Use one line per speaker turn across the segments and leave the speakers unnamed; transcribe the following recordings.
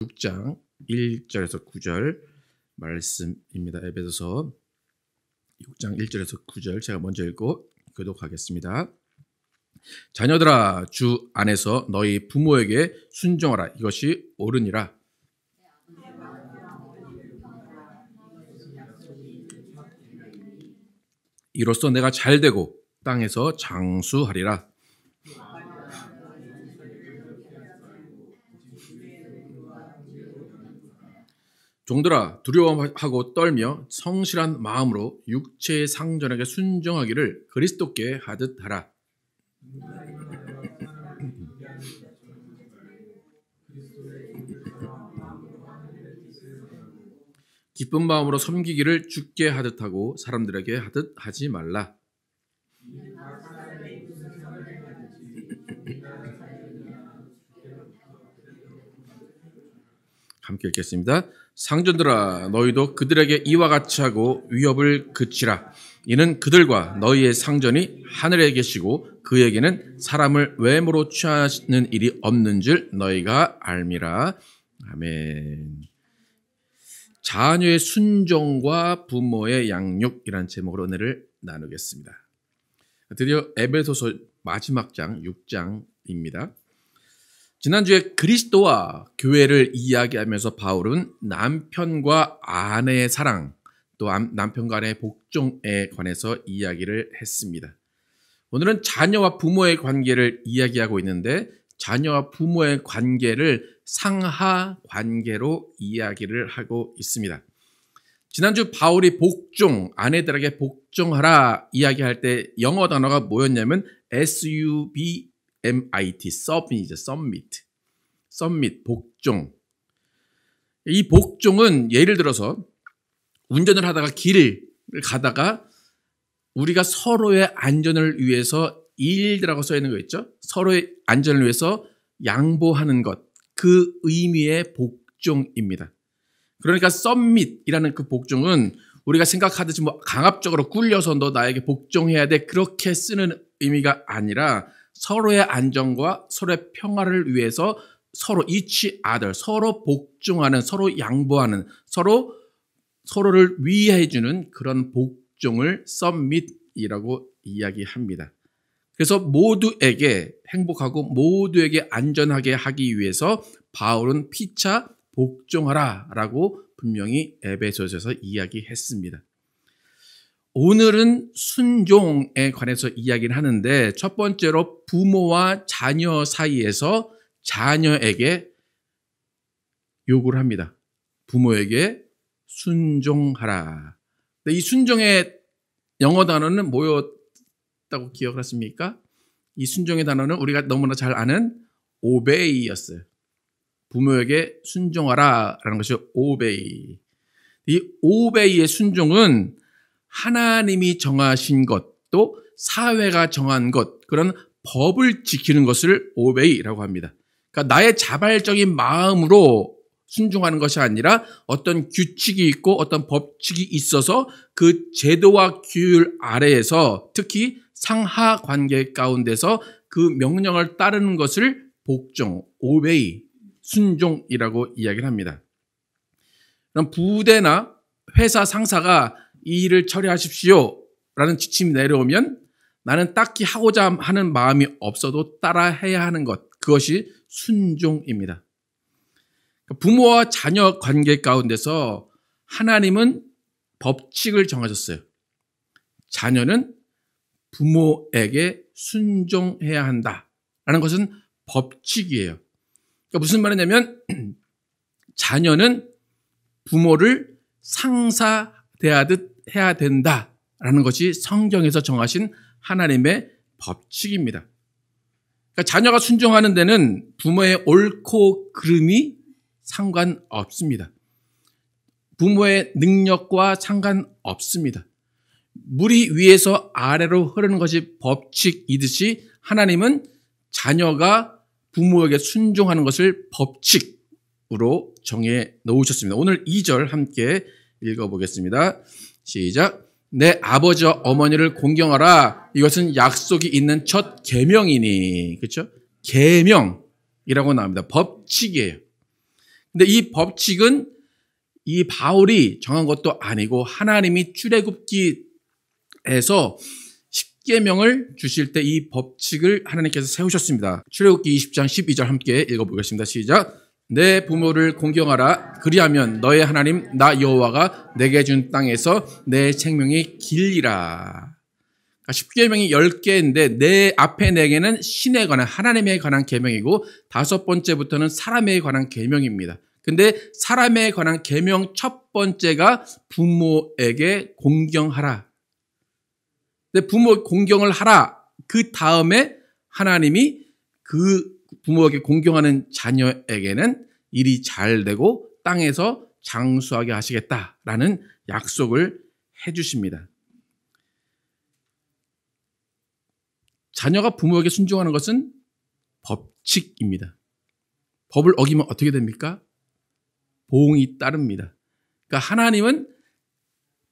6장 1절에서 9절 말씀입니다. 에베소서 6장 1절에서 9절 제가 먼저 읽고 교독하겠습니다. 자녀들아, 주 안에서 너희 부모에게 순종하라. 이것이 옳으니라. 이로써 내가 잘되고 땅에서 장수하리라. 종들아, 두려워하고 떨며 성실한 마음으로 육체의 상전에게 순종하기를 그리스도께 하듯 하라. 기쁜 마음으로 섬기기를 주께 하듯 하고 사람들에게 하듯 하지 말라. 함께 읽겠습니다. 상전들아, 너희도 그들에게 이와 같이 하고 위협을 그치라. 이는 그들과 너희의 상전이 하늘에 계시고 그에게는 사람을 외모로 취하는 일이 없는 줄 너희가 알미라. 아멘. 자녀의 순종과 부모의 양육이라는 제목으로 은혜를 나누겠습니다. 드디어 에베소서 마지막 장 6장입니다. 지난주에 그리스도와 교회를 이야기하면서 바울은 남편과 아내의 사랑, 또 남편과 아내의 복종에 관해서 이야기를 했습니다. 오늘은 자녀와 부모의 관계를 이야기하고 있는데 자녀와 부모의 관계를 상하 관계로 이야기를 하고 있습니다. 지난주 바울이 복종, 아내들에게 복종하라 이야기할 때 영어 단어가 뭐였냐면 SUBMIT, submit, 복종. 이 복종은 예를 들어서 운전을 하다가 길을 가다가 우리가 서로의 안전을 위해서 일드라고 써 있는 거 있죠? 서로의 안전을 위해서 양보하는 것, 그 의미의 복종입니다. 그러니까 submit이라는 그 복종은 우리가 생각하듯이 뭐 강압적으로 꿀려서 너 나에게 복종해야 돼 그렇게 쓰는 의미가 아니라 서로의 안전과 서로의 평화를 위해서 서로 each other, 서로 복종하는, 서로 양보하는, 서로를 위해주는 그런 복종을 submit이라고 이야기합니다. 그래서 모두에게 행복하고 모두에게 안전하게 하기 위해서 바울은 피차 복종하라 라고 분명히 에베소서에서 이야기했습니다. 오늘은 순종에 관해서 이야기를 하는데 첫 번째로 부모와 자녀 사이에서 자녀에게 요구를 합니다. 부모에게 순종하라. 이 순종의 영어 단어는 뭐였다고 기억을 하십니까? 이 순종의 단어는 우리가 너무나 잘 아는 obey였어요. 부모에게 순종하라 라는 것이 obey. 이 obey의 순종은 하나님이 정하신 것, 또 사회가 정한 것, 그런 법을 지키는 것을 obey라고 합니다. 그러니까 나의 자발적인 마음으로 순종하는 것이 아니라 어떤 규칙이 있고 어떤 법칙이 있어서 그 제도와 규율 아래에서 특히 상하 관계 가운데서 그 명령을 따르는 것을 복종, obey, 순종이라고 이야기를 합니다. 그럼 부대나 회사 상사가 이 일을 처리하십시오 라는 지침이 내려오면 나는 딱히 하고자 하는 마음이 없어도 따라해야 하는 것, 그것이 순종입니다. 부모와 자녀 관계 가운데서 하나님은 법칙을 정하셨어요. 자녀는 부모에게 순종해야 한다라는 것은 법칙이에요. 그러니까 무슨 말이냐면 자녀는 부모를 상사대하듯 해야 된다라는 것이 성경에서 정하신 하나님의 법칙입니다. 그러니까 자녀가 순종하는 데는 부모의 옳고 그름이 상관없습니다. 부모의 능력과 상관없습니다. 물이 위에서 아래로 흐르는 것이 법칙이듯이 하나님은 자녀가 부모에게 순종하는 것을 법칙으로 정해 놓으셨습니다. 오늘 2절 함께 읽어보겠습니다. 시작. 내 아버지와 어머니를 공경하라. 이것은 약속이 있는 첫 계명이니. 그렇죠? 계명이라고 나옵니다. 법칙이에요. 근데 이 법칙은 이 바울이 정한 것도 아니고 하나님이 출애굽기에서 십계명을 주실 때 이 법칙을 하나님께서 세우셨습니다. 출애굽기 20장 12절 함께 읽어보겠습니다. 시작. 내 부모를 공경하라. 그리하면 너의 하나님 나 여호와가 내게 준 땅에서 내 생명이 길리라. 십계명이 10개인데 내 앞에 4개는 신에 관한 하나님에 관한 계명이고 5번째부터는 사람에 관한 계명입니다. 근데 사람에 관한 계명 첫 번째가 부모에게 공경하라. 근데 부모 공경을 하라. 그 다음에 하나님이 그 부모에게 공경하는 자녀에게는 일이 잘 되고 땅에서 장수하게 하시겠다라는 약속을 해주십니다. 자녀가 부모에게 순종하는 것은 법칙입니다. 법을 어기면 어떻게 됩니까? 보응이 따릅니다. 그러니까 하나님은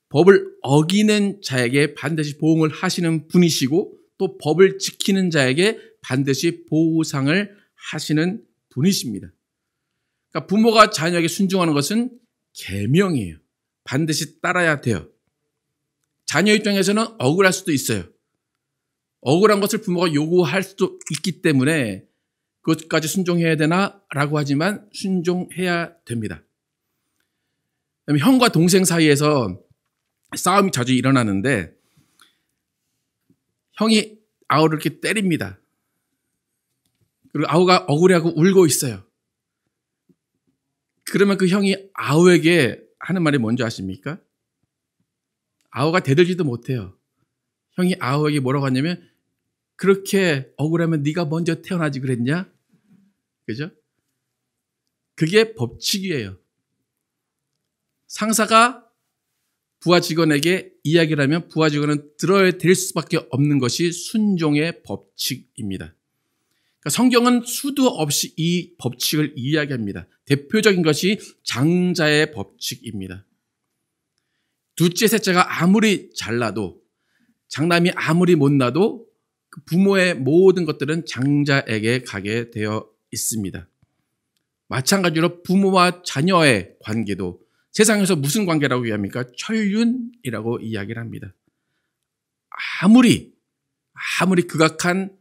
법을 어기는 자에게 반드시 보응을 하시는 분이시고 또 법을 지키는 자에게 반드시 보상을 하시는 분이십니다. 그러니까 부모가 자녀에게 순종하는 것은 계명이에요. 반드시 따라야 돼요. 자녀 입장에서는 억울할 수도 있어요. 억울한 것을 부모가 요구할 수도 있기 때문에 그것까지 순종해야 되나라고 하지만 순종해야 됩니다. 형과 동생 사이에서 싸움이 자주 일어나는데 형이 아우를 이렇게 때립니다. 그리고 아우가 억울해하고 울고 있어요. 그러면 그 형이 아우에게 하는 말이 뭔지 아십니까? 아우가 대들지도 못해요. 형이 아우에게 뭐라고 하냐면 그렇게 억울하면 네가 먼저 태어나지 그랬냐? 그죠? 그게 법칙이에요. 상사가 부하 직원에게 이야기를 하면 부하 직원은 들어야 될 수밖에 없는 것이 순종의 법칙입니다. 그러니까 성경은 수도 없이 이 법칙을 이야기합니다. 대표적인 것이 장자의 법칙입니다. 둘째, 셋째가 아무리 잘나도 장남이 아무리 못나도 그 부모의 모든 것들은 장자에게 가게 되어 있습니다. 마찬가지로 부모와 자녀의 관계도 세상에서 무슨 관계라고 이야기합니까? 천륜이라고 이야기를 합니다. 아무리 극악한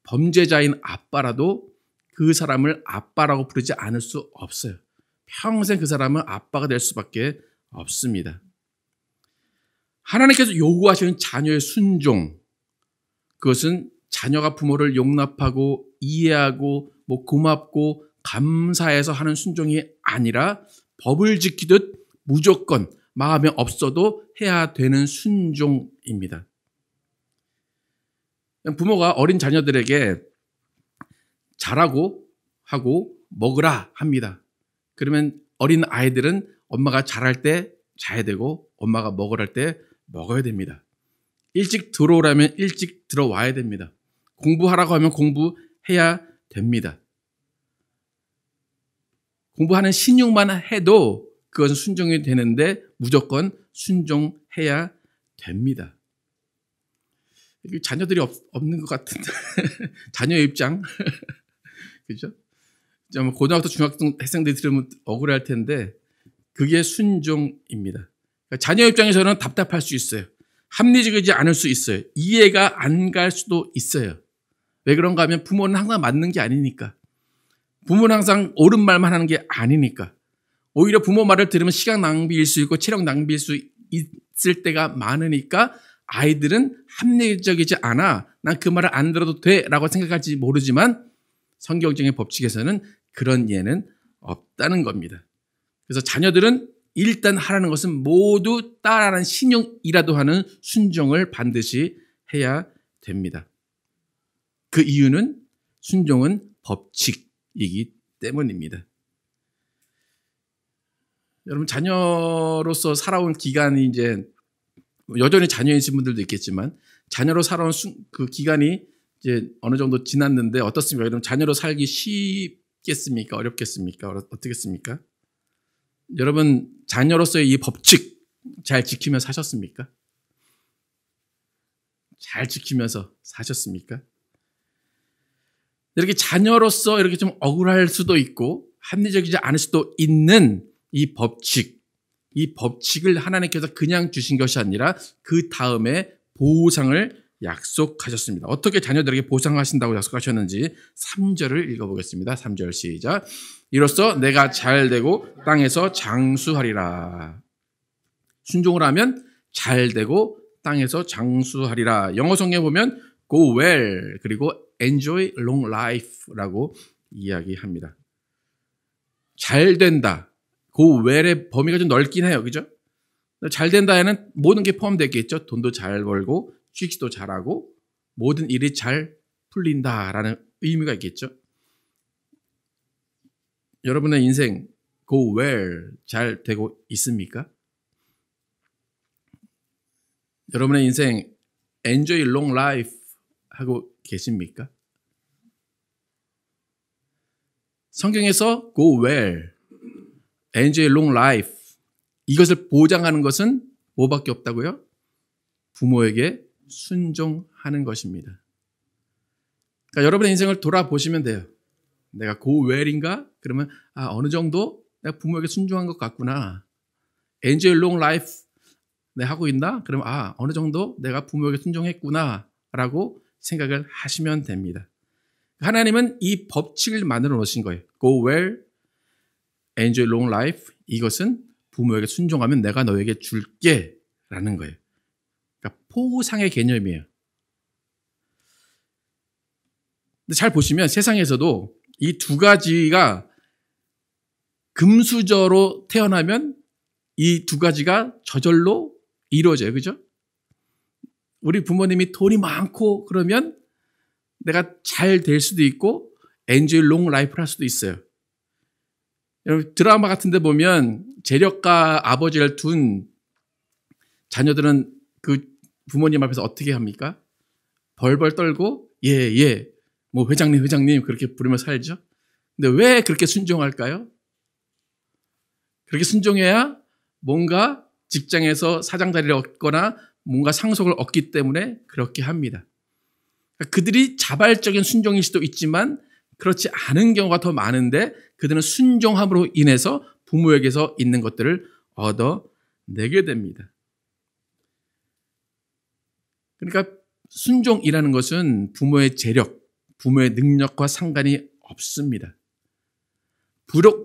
범죄자인 아빠라도 그 사람을 아빠라고 부르지 않을 수 없어요. 평생 그 사람은 아빠가 될 수밖에 없습니다. 하나님께서 요구하시는 자녀의 순종, 그것은 자녀가 부모를 용납하고 이해하고 고맙고 감사해서 하는 순종이 아니라 법을 지키듯 무조건 마음에 없어도 해야 되는 순종입니다. 부모가 어린 자녀들에게 자라고 하고 먹으라 합니다. 그러면 어린 아이들은 엄마가 자랄 때 자야 되고 엄마가 먹으랄 때 먹어야 됩니다. 일찍 들어오라면 일찍 들어와야 됩니다. 공부하라고 하면 공부해야 됩니다. 공부하는 신용만 해도 그것은 순종이 되는데 무조건 순종해야 됩니다. 자녀들이 없는 것 같은데 자녀의 입장 그죠? 고등학교, 중학교 학생들이 들으면 억울할 텐데 그게 순종입니다. 그러니까 자녀 입장에서는 답답할 수 있어요. 합리적이지 않을 수 있어요. 이해가 안 갈 수도 있어요. 왜 그런가 하면 부모는 항상 맞는 게 아니니까. 부모는 항상 옳은 말만 하는 게 아니니까. 오히려 부모 말을 들으면 시간 낭비일 수 있고 체력 낭비일 수 있을 때가 많으니까 아이들은 합리적이지 않아. 난 그 말을 안 들어도 돼 라고 생각할지 모르지만 성경적인 법칙에서는 그런 예는 없다는 겁니다. 그래서 자녀들은 일단 하라는 것은 모두 따라하는 신용이라도 하는 순종을 반드시 해야 됩니다. 그 이유는 순종은 법칙이기 때문입니다. 여러분 자녀로서 살아온 기간이 이제 여전히 자녀이신 분들도 있겠지만 자녀로 살아온 그 기간이 이제 어느 정도 지났는데 어떻습니까? 여러분 자녀로 살기 쉽겠습니까? 어렵겠습니까? 어떻겠습니까? 여러분 자녀로서의 이 법칙 잘 지키며 사셨습니까? 잘 지키면서 사셨습니까? 이렇게 자녀로서 이렇게 좀 억울할 수도 있고 합리적이지 않을 수도 있는 이 법칙을 하나님께서 그냥 주신 것이 아니라 그 다음에 보상을 약속하셨습니다. 어떻게 자녀들에게 보상하신다고 약속하셨는지 3절을 읽어보겠습니다. 3절 시작. 이로써 내가 잘되고 땅에서 장수하리라. 순종을 하면 잘되고 땅에서 장수하리라. 영어 성경에 보면 go well 그리고 enjoy long life라고 이야기합니다. 잘된다. go well의 범위가 좀 넓긴 해요. 그죠? 잘된다에는 모든 게 포함되겠죠. 돈도 잘 벌고 취직도 잘하고 모든 일이 잘 풀린다라는 의미가 있겠죠. 여러분의 인생 go well 잘 되고 있습니까? 여러분의 인생 enjoy long life 하고 계십니까? 성경에서 go well, enjoy long life 이것을 보장하는 것은 뭐밖에 없다고요? 부모에게 순종하는 것입니다. 그러니까 여러분의 인생을 돌아보시면 돼요. 내가 go well인가? 그러면 어느 정도 내가 부모에게 순종한 것 같구나. enjoy long life 내가 하고 있나? 그러면 어느 정도 내가 부모에게 순종했구나 라고 생각을 하시면 됩니다. 하나님은 이 법칙을 만들어 놓으신 거예요. Go well, enjoy long life. 이것은 부모에게 순종하면 내가 너에게 줄게 라는 거예요. 그러니까 포상의 개념이에요. 근데 잘 보시면 세상에서도 이 두 가지가 금수저로 태어나면 이 두 가지가 저절로 이루어져요. 그죠? 우리 부모님이 돈이 많고 그러면 내가 잘 될 수도 있고 enjoy long life를 할 수도 있어요. 여러분 드라마 같은 데 보면 재력가 아버지를 둔 자녀들은 그 부모님 앞에서 어떻게 합니까? 벌벌 떨고 예, 뭐 회장님 그렇게 부르며 살죠. 근데 왜 그렇게 순종할까요? 그렇게 순종해야 뭔가 직장에서 사장 자리를 얻거나 뭔가 상속을 얻기 때문에 그렇게 합니다. 그들이 자발적인 순종일 수도 있지만 그렇지 않은 경우가 더 많은데 그들은 순종함으로 인해서 부모에게서 있는 것들을 얻어내게 됩니다. 그러니까 순종이라는 것은 부모의 재력, 부모의 능력과 상관이 없습니다.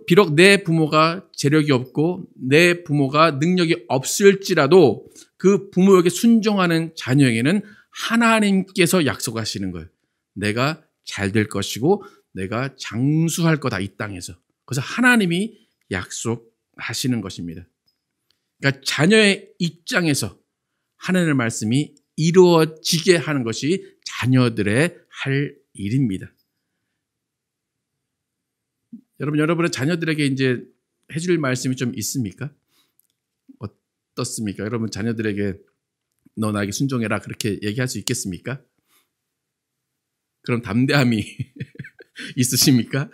비록 내 부모가 재력이 없고 내 부모가 능력이 없을지라도 그 부모에게 순종하는 자녀에게는 하나님께서 약속하시는 거예요. 내가 잘 될 것이고 내가 장수할 거다 이 땅에서. 그래서 하나님이 약속하시는 것입니다. 그러니까 자녀의 입장에서 하나님의 말씀이 이루어지게 하는 것이 자녀들의 할 일입니다. 여러분의 자녀들에게 이제 해줄 말씀이 좀 있습니까? 어떻습니까? 여러분 자녀들에게 너 나에게 순종해라 그렇게 얘기할 수 있겠습니까? 그럼 담대함이 있으십니까?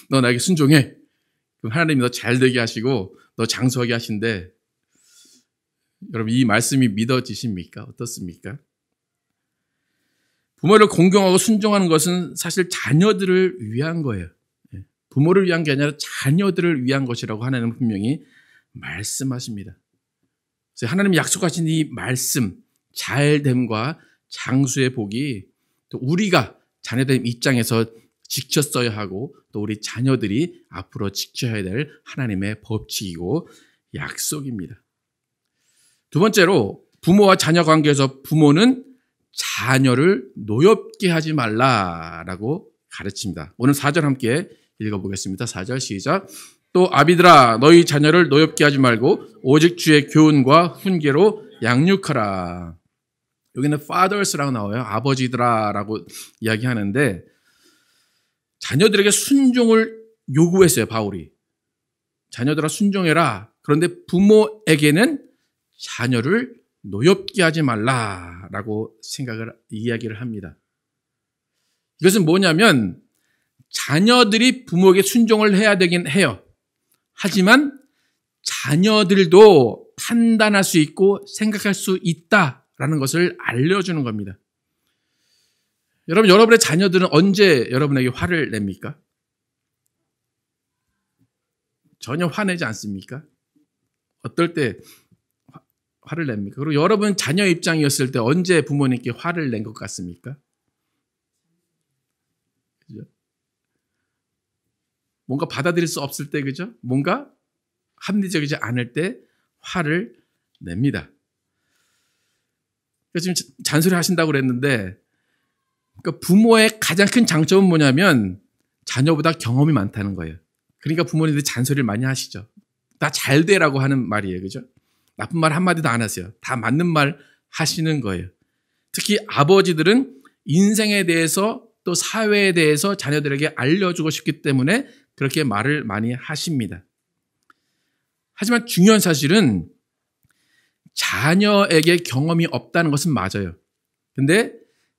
너 나에게 순종해. 그럼 하나님이 너 잘되게 하시고 너 장수하게 하신대. 여러분 이 말씀이 믿어지십니까? 어떻습니까? 부모를 공경하고 순종하는 것은 사실 자녀들을 위한 거예요. 부모를 위한 게 아니라 자녀들을 위한 것이라고 하나님은 분명히 말씀하십니다. 그래서 하나님이 약속하신 이 말씀, 잘됨과 장수의 복이 또 우리가 자녀들 입장에서 지켰어야 하고 또 우리 자녀들이 앞으로 지켜야 될 하나님의 법칙이고 약속입니다. 두 번째로 부모와 자녀 관계에서 부모는 자녀를 노엽게 하지 말라라고 가르칩니다. 오늘 4절 함께 읽어보겠습니다. 4절 시작. 또 아비들아 너희 자녀를 노엽게 하지 말고 오직 주의 교훈과 훈계로 양육하라. 여기는 fathers라고 나와요. 아버지들아라고 이야기하는데 자녀들에게 순종을 요구했어요. 바울이. 자녀들아 순종해라. 그런데 부모에게는 자녀를 노엽게 하지 말라라고 이야기를 합니다. 이것은 뭐냐면 자녀들이 부모에게 순종을 해야 되긴 해요. 하지만 자녀들도 판단할 수 있고 생각할 수 있다라는 것을 알려주는 겁니다. 여러분의 자녀들은 언제 여러분에게 화를 냅니까? 전혀 화내지 않습니까? 어떨 때 화를 냅니까? 그리고 여러분 자녀 입장이었을 때 언제 부모님께 화를 낸 것 같습니까? 그죠? 뭔가 받아들일 수 없을 때, 그죠? 뭔가 합리적이지 않을 때 화를 냅니다. 지금 잔소리 하신다고 그랬는데, 그러니까 부모의 가장 큰 장점은 뭐냐면 자녀보다 경험이 많다는 거예요. 그러니까 부모님들이 잔소리를 많이 하시죠. 나 잘 되라고 하는 말이에요. 그죠? 나쁜 말 한마디도 안 하세요. 다 맞는 말 하시는 거예요. 특히 아버지들은 인생에 대해서 또 사회에 대해서 자녀들에게 알려주고 싶기 때문에 그렇게 말을 많이 하십니다. 하지만 중요한 사실은 자녀에게 경험이 없다는 것은 맞아요. 근데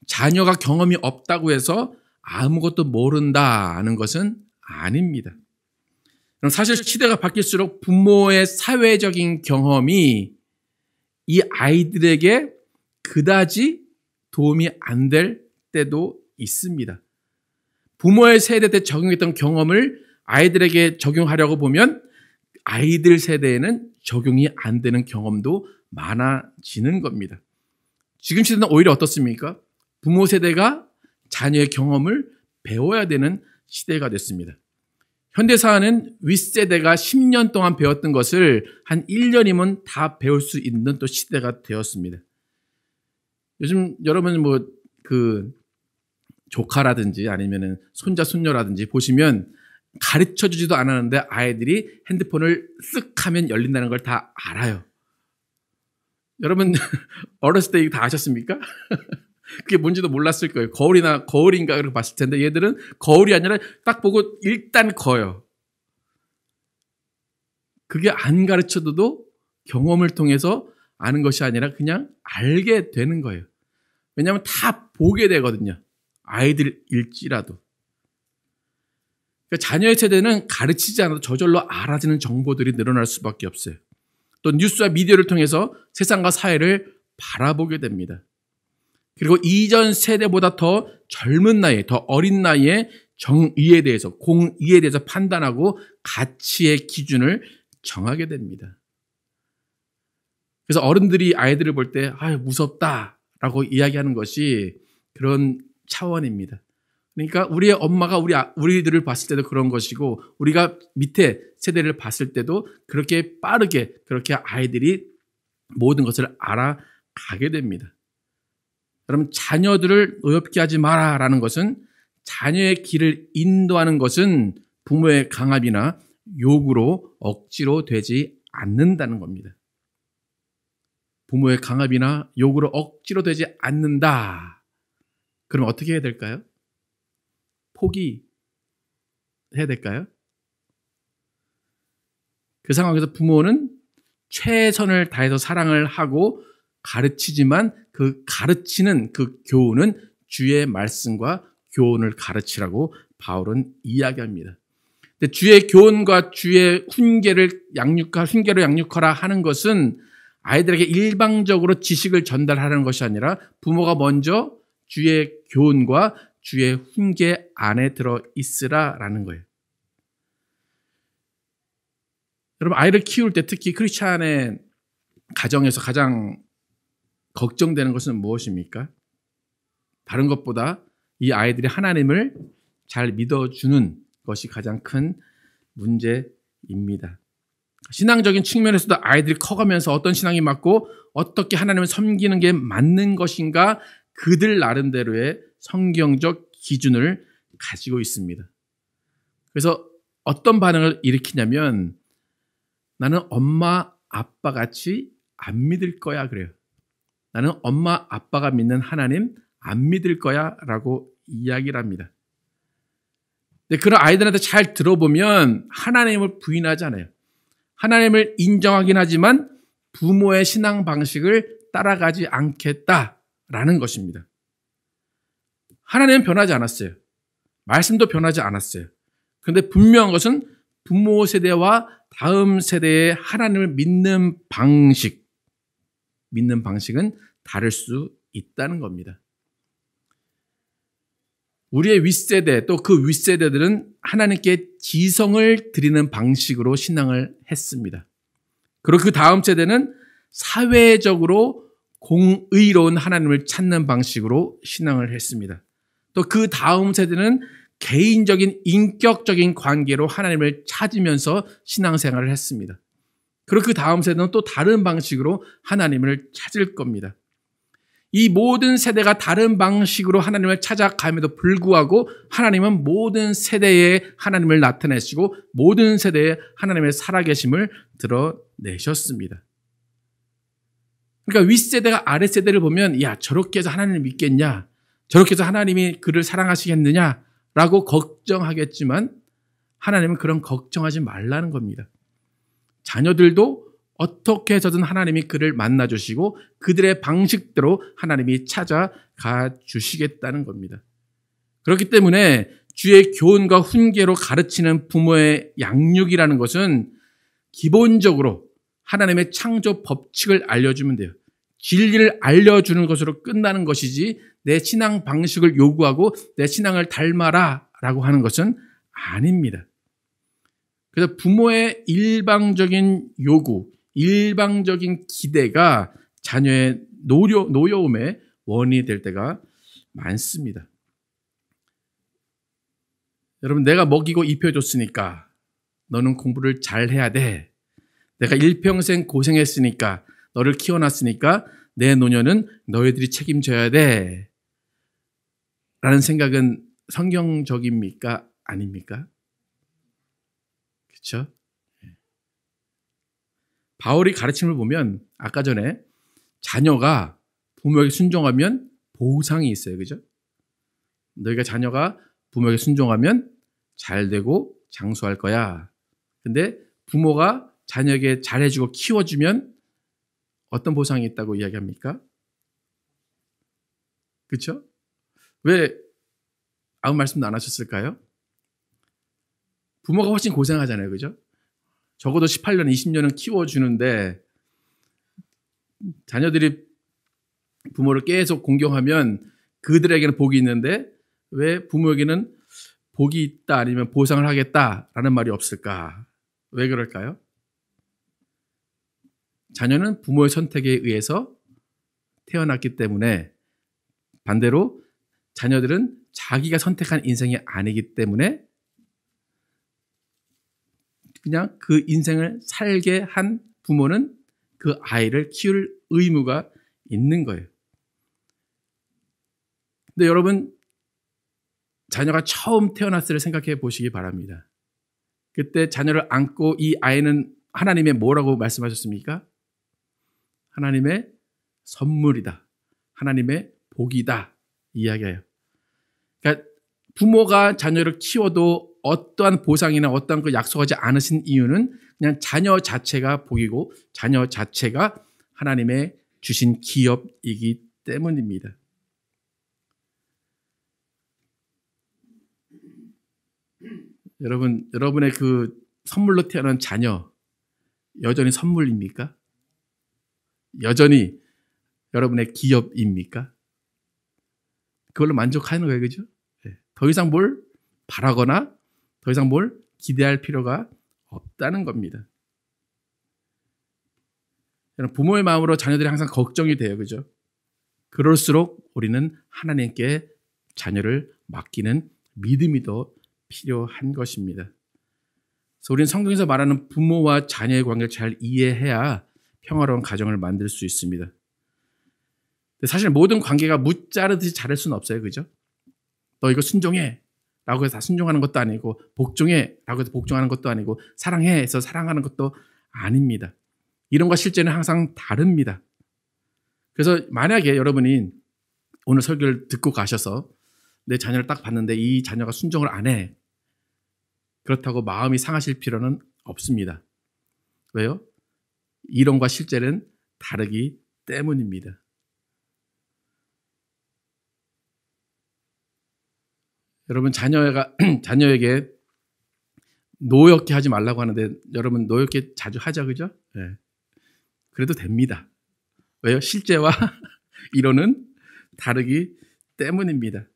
자녀가 경험이 없다고 해서 아무것도 모른다는 것은 아닙니다. 그럼 사실 시대가 바뀔수록 부모의 사회적인 경험이 이 아이들에게 그다지 도움이 안 될 때도 있습니다. 부모의 세대 때 적용했던 경험을 아이들에게 적용하려고 보면 아이들 세대에는 적용이 안 되는 경험도 많아지는 겁니다. 지금 시대는 오히려 어떻습니까? 부모 세대가 자녀의 경험을 배워야 되는 시대가 됐습니다. 현대사회는 윗세대가 10년 동안 배웠던 것을 한 1년이면 다 배울 수 있는 또 시대가 되었습니다. 요즘 여러분 조카라든지 아니면은 손자, 손녀라든지 보시면 가르쳐 주지도 않았는데 아이들이 핸드폰을 쓱 하면 열린다는 걸 다 알아요. 여러분 어렸을 때 이거 다 아셨습니까? 그게 뭔지도 몰랐을 거예요. 거울인가 그렇게 봤을 텐데 얘들은 거울이 아니라 딱 보고 일단 커요. 그게 안 가르쳐도 경험을 통해서 아는 것이 아니라 그냥 알게 되는 거예요. 왜냐하면 다 보게 되거든요. 아이들일지라도. 그러니까 자녀의 세대는 가르치지 않아도 저절로 알아지는 정보들이 늘어날 수밖에 없어요. 또 뉴스와 미디어를 통해서 세상과 사회를 바라보게 됩니다. 그리고 이전 세대보다 더 젊은 나이에, 더 어린 나이에 정의에 대해서, 공의에 대해서 판단하고 가치의 기준을 정하게 됩니다. 그래서 어른들이 아이들을 볼 때 무섭다라고 이야기하는 것이 그런 차원입니다. 그러니까 우리의 엄마가 우리들을 봤을 때도 그런 것이고 우리가 밑에 세대를 봤을 때도 그렇게 빠르게 그렇게 아이들이 모든 것을 알아가게 됩니다. 여러분 자녀들을 어렵게 하지 마라라는 것은 자녀의 길을 인도하는 것은 부모의 강압이나 요구로 억지로 되지 않는다는 겁니다. 부모의 강압이나 요구로 억지로 되지 않는다. 그럼 어떻게 해야 될까요? 포기해야 될까요? 그 상황에서 부모는 최선을 다해서 사랑을 하고 가르치지만 그 가르치는 그 교훈은 주의 말씀과 교훈을 가르치라고 바울은 이야기합니다. 근데 주의 교훈과 주의 훈계로 양육하라 하는 것은 아이들에게 일방적으로 지식을 전달하는 것이 아니라 부모가 먼저 주의 교훈과 주의 훈계 안에 들어 있으라라는 거예요. 여러분 아이를 키울 때 특히 크리스찬의 가정에서 가장 걱정되는 것은 무엇입니까? 다른 것보다 이 아이들이 하나님을 잘 믿어주는 것이 가장 큰 문제입니다. 신앙적인 측면에서도 아이들이 커가면서 어떤 신앙이 맞고 어떻게 하나님을 섬기는 게 맞는 것인가 그들 나름대로의 성경적 기준을 가지고 있습니다. 그래서 어떤 반응을 일으키냐면 나는 엄마 아빠 같이 안 믿을 거야 그래요. 나는 엄마 아빠가 믿는 하나님 안 믿을 거야 라고 이야기를 합니다. 근데 그런 아이들한테 잘 들어보면 하나님을 부인하지 않아요. 하나님을 인정하긴 하지만 부모의 신앙 방식을 따라가지 않겠다라는 것입니다. 하나님은 변하지 않았어요. 말씀도 변하지 않았어요. 그런데 분명한 것은 부모 세대와 다음 세대의 하나님을 믿는 방식은 다를 수 있다는 겁니다. 우리의 윗세대 또 그 윗세대들은 하나님께 지성을 드리는 방식으로 신앙을 했습니다. 그리고 그 다음 세대는 사회적으로 공의로운 하나님을 찾는 방식으로 신앙을 했습니다. 또 그 다음 세대는 개인적인 인격적인 관계로 하나님을 찾으면서 신앙생활을 했습니다. 그리고 그 다음 세대는 또 다른 방식으로 하나님을 찾을 겁니다. 이 모든 세대가 다른 방식으로 하나님을 찾아감에도 불구하고 하나님은 모든 세대에 하나님을 나타내시고 모든 세대에 하나님의 살아계심을 드러내셨습니다. 그러니까 윗세대가 아랫세대를 보면 야 저렇게 해서 하나님을 믿겠냐? 저렇게 해서 하나님이 그를 사랑하시겠느냐? 라고 걱정하겠지만 하나님은 그런 걱정하지 말라는 겁니다. 자녀들도 어떻게 해서든 하나님이 그를 만나주시고 그들의 방식대로 하나님이 찾아가 주시겠다는 겁니다. 그렇기 때문에 주의 교훈과 훈계로 가르치는 부모의 양육이라는 것은 기본적으로 하나님의 창조 법칙을 알려주면 돼요. 진리를 알려주는 것으로 끝나는 것이지 내 신앙 방식을 요구하고 내 신앙을 닮아라 라고 하는 것은 아닙니다. 그래서 부모의 일방적인 요구, 일방적인 기대가 자녀의 노여움의 원인이 될 때가 많습니다. 여러분, 내가 먹이고 입혀줬으니까 너는 공부를 잘 해야 돼. 내가 일평생 고생했으니까 너를 키워놨으니까 내 노년은 너희들이 책임져야 돼. 라는 생각은 성경적입니까? 아닙니까? 그렇죠? 바울이 가르침을 보면 아까 전에 자녀가 부모에게 순종하면 보상이 있어요. 그죠? 너희가 자녀가 부모에게 순종하면 잘 되고 장수할 거야. 근데 부모가 자녀에게 잘해주고 키워주면 어떤 보상이 있다고 이야기합니까? 그렇죠? 왜 아무 말씀도 안 하셨을까요? 부모가 훨씬 고생하잖아요. 그죠? 적어도 18년, 20년은 키워주는데 자녀들이 부모를 계속 공경하면 그들에게는 복이 있는데 왜 부모에게는 복이 있다 아니면 보상을 하겠다라는 말이 없을까? 왜 그럴까요? 자녀는 부모의 선택에 의해서 태어났기 때문에 반대로 자녀들은 자기가 선택한 인생이 아니기 때문에 그냥 그 인생을 살게 한 부모는 그 아이를 키울 의무가 있는 거예요. 근데 여러분, 자녀가 처음 태어났을 때 생각해 보시기 바랍니다. 그때 자녀를 안고 이 아이는 하나님의 뭐라고 말씀하셨습니까? 하나님의 선물이다. 하나님의 복이다. 이야기해요. 그러니까 부모가 자녀를 키워도 어떠한 보상이나 어떠한 그 약속하지 않으신 이유는 그냥 자녀 자체가 복이고 자녀 자체가 하나님의 주신 기업이기 때문입니다. 여러분, 여러분의 그 선물로 태어난 자녀 여전히 선물입니까? 여전히 여러분의 기업입니까? 그걸로 만족하는 거예요. 그죠? 더 이상 뭘 바라거나 더 이상 뭘 기대할 필요가 없다는 겁니다. 부모의 마음으로 자녀들이 항상 걱정이 돼요. 그죠? 그럴수록 우리는 하나님께 자녀를 맡기는 믿음이 더 필요한 것입니다. 그래서 우리는 성경에서 말하는 부모와 자녀의 관계를 잘 이해해야 평화로운 가정을 만들 수 있습니다. 사실 모든 관계가 무자르듯이 잘할 수는 없어요. 그죠? 너 이거 순종해 라고 해서 다 순종하는 것도 아니고 복종해 라고 해서 복종하는 것도 아니고 사랑해 해서 사랑하는 것도 아닙니다. 이론과 실제는 항상 다릅니다. 그래서 만약에 여러분이 오늘 설교를 듣고 가셔서 내 자녀를 딱 봤는데 이 자녀가 순종을 안 해. 그렇다고 마음이 상하실 필요는 없습니다. 왜요? 이론과 실제는 다르기 때문입니다. 여러분 자녀에게 노엽게 하지 말라고 하는데 여러분 노엽게 자주 하죠, 그죠? 네. 그래도 됩니다. 왜요? 실제와 이론은 다르기 때문입니다.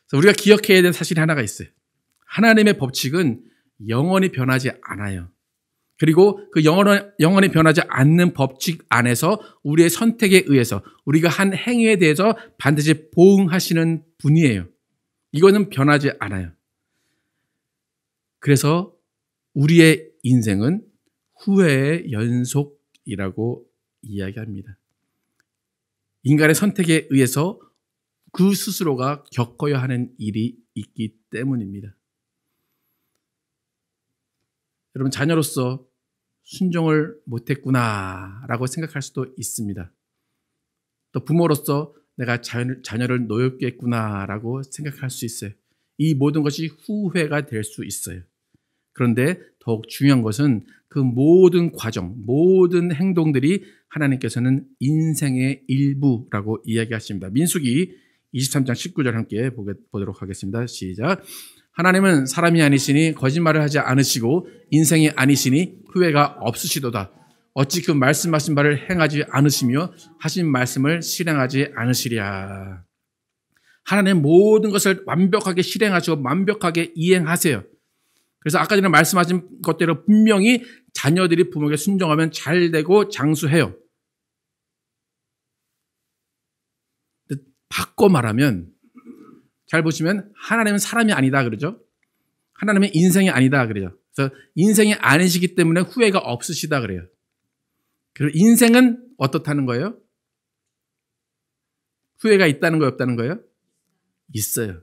그래서 우리가 기억해야 될 사실이 하나가 있어요. 하나님의 법칙은 영원히 변하지 않아요. 그리고 그 영원히 변하지 않는 법칙 안에서 우리의 선택에 의해서 우리가 한 행위에 대해서 반드시 보응하시는 분이에요. 이거는 변하지 않아요. 그래서 우리의 인생은 후회의 연속이라고 이야기합니다. 인간의 선택에 의해서 그 스스로가 겪어야 하는 일이 있기 때문입니다. 여러분, 자녀로서 순종을 못했구나라고 생각할 수도 있습니다. 또 부모로서 내가 자녀를 노엽게 했구나라고 생각할 수 있어요. 이 모든 것이 후회가 될 수 있어요. 그런데 더욱 중요한 것은 그 모든 과정, 모든 행동들이 하나님께서는 인생의 일부라고 이야기하십니다. 민수기 23장 19절 함께 보도록 하겠습니다. 시작. 하나님은 사람이 아니시니 거짓말을 하지 않으시고 인생이 아니시니 후회가 없으시도다. 어찌 그 말씀하신 바를 행하지 않으시며 하신 말씀을 실행하지 않으시랴. 하나님 모든 것을 완벽하게 실행하시고 완벽하게 이행하세요. 그래서 아까 전에 말씀하신 것대로 분명히 자녀들이 부모에게 순종하면 잘 되고 장수해요. 바꿔 말하면 잘 보시면 하나님은 사람이 아니다 그러죠. 하나님은 인생이 아니다 그래요. 그래서 인생이 아니시기 때문에 후회가 없으시다 그래요. 그리고 인생은 어떻다는 거예요? 후회가 있다는 거예요, 없다는 거예요? 있어요.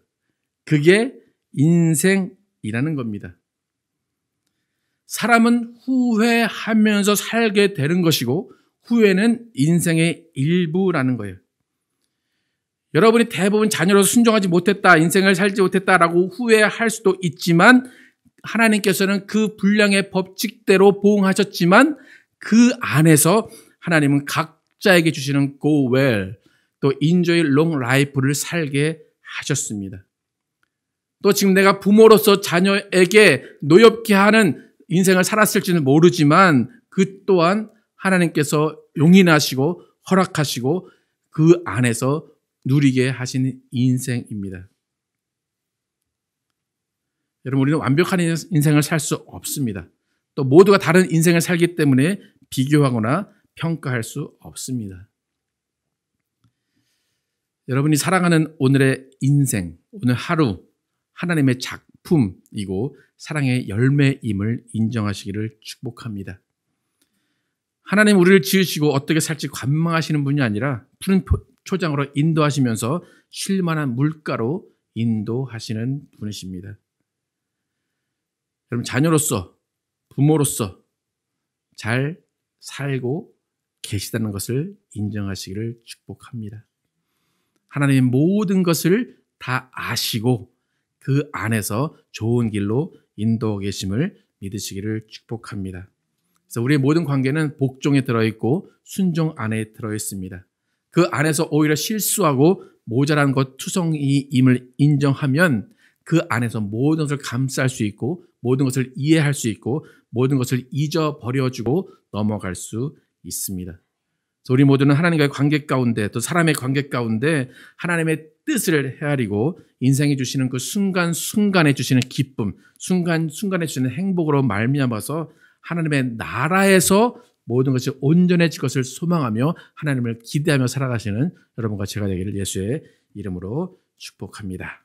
그게 인생이라는 겁니다. 사람은 후회하면서 살게 되는 것이고 후회는 인생의 일부라는 거예요. 여러분이 대부분 자녀로서 순종하지 못했다, 인생을 살지 못했다라고 후회할 수도 있지만 하나님께서는 그 분량의 법칙대로 보응하셨지만 그 안에서 하나님은 각자에게 주시는 go well, 또 enjoy long life를 살게 하셨습니다. 또 지금 내가 부모로서 자녀에게 노엽게 하는 인생을 살았을지는 모르지만 그 또한 하나님께서 용인하시고 허락하시고 그 안에서 누리게 하신 인생입니다. 여러분, 우리는 완벽한 인생을 살 수 없습니다. 또 모두가 다른 인생을 살기 때문에 비교하거나 평가할 수 없습니다. 여러분이 사랑하는 오늘의 인생, 오늘 하루 하나님의 작품이고 사랑의 열매임을 인정하시기를 축복합니다. 하나님 우리를 지으시고 어떻게 살지 관망하시는 분이 아니라 푸른 초장으로 인도하시면서 쉴만한 물가로 인도하시는 분이십니다. 여러분, 자녀로서 부모로서 잘 살고 계시다는 것을 인정하시기를 축복합니다. 하나님의 모든 것을 다 아시고 그 안에서 좋은 길로 인도하고 계심을 믿으시기를 축복합니다. 그래서 우리의 모든 관계는 복종에 들어있고 순종 안에 들어있습니다. 그 안에서 오히려 실수하고 모자란 것 투성이임을 인정하면 그 안에서 모든 것을 감쌀 수 있고 모든 것을 이해할 수 있고 모든 것을 잊어버려주고 넘어갈 수 있습니다. 그래서 우리 모두는 하나님과의 관계 가운데 또 사람의 관계 가운데 하나님의 뜻을 헤아리고 인생이 주시는 그 순간순간에 주시는 기쁨, 순간순간에 주시는 행복으로 말미암아서 하나님의 나라에서 모든 것이 온전해질 것을 소망하며 하나님을 기대하며 살아가시는 여러분과 제가 되기를 예수의 이름으로 축복합니다.